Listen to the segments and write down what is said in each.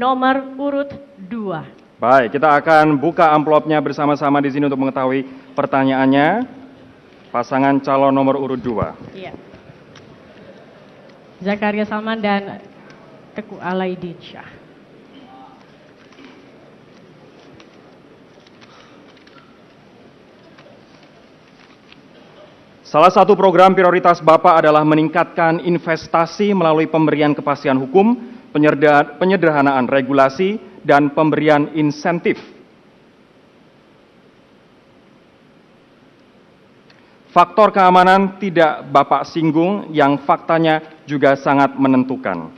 nomor urut 2. Baik, kita akan buka amplopnya bersama-sama di sini untuk mengetahui pertanyaannya. Pasangan calon nomor urut 2. Iya. Zakaria Salman dan Teguh Alaidin Syah. Salah satu program prioritas Bapak adalah meningkatkan investasi melalui pemberian kepastian hukum, penyederhanaan regulasi, dan pemberian insentif. Faktor keamanan tidak Bapak singgung yang faktanya juga sangat menentukan.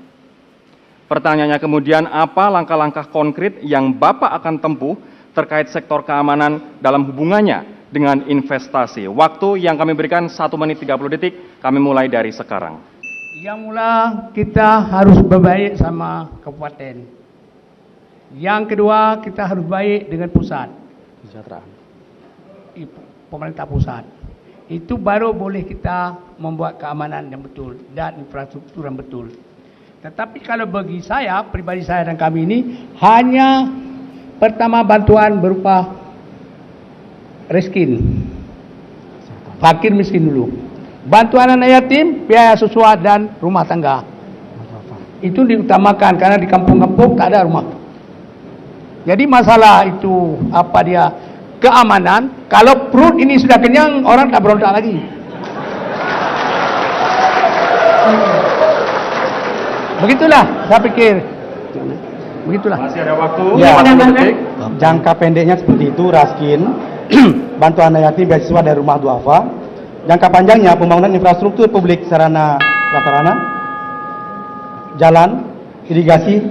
Pertanyaannya kemudian, apa langkah-langkah konkret yang Bapak akan tempuh terkait sektor keamanan dalam hubungannya dengan investasi? Waktu yang kami berikan 1 menit 30 detik, kami mulai dari sekarang. Yang mula kita harus berbaik sama kabupaten. Yang kedua kita harus baik dengan pusat. Pemerintah pusat. Itu baru boleh kita membuat keamanan yang betul dan infrastruktur yang betul. Tetapi kalau bagi saya, pribadi saya dan kami ini, hanya pertama bantuan berupa reskin, fakir miskin dulu. Bantuan anak yatim, biaya susuan dan rumah tangga. Itu diutamakan karena di kampung-kampung tak ada rumah. Jadi masalah itu apa dia keamanan. Kalau perut ini sudah kenyang, orang tak berontak lagi. Begitulah saya pikir. Begitulah. Masih ada waktu. Ya, jangka pendeknya seperti itu, raskin, bantuan anak yatim, beasiswa dari rumah duafa. Jangka panjangnya pembangunan infrastruktur publik sarana prasarana, jalan, irigasi,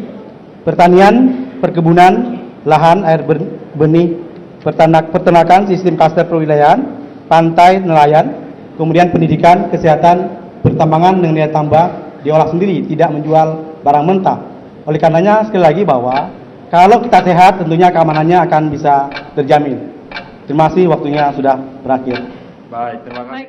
pertanian, perkebunan, lahan, air benih, peternakan, sistem klaster perwilayahan, pantai, nelayan, kemudian pendidikan, kesehatan, pertambangan dengan nilai tambah diolah sendiri, tidak menjual barang mentah. Oleh karenanya sekali lagi bahwa kalau kita sehat tentunya keamanannya akan bisa terjamin. Terima kasih, waktunya sudah berakhir. Baik, terima kasih.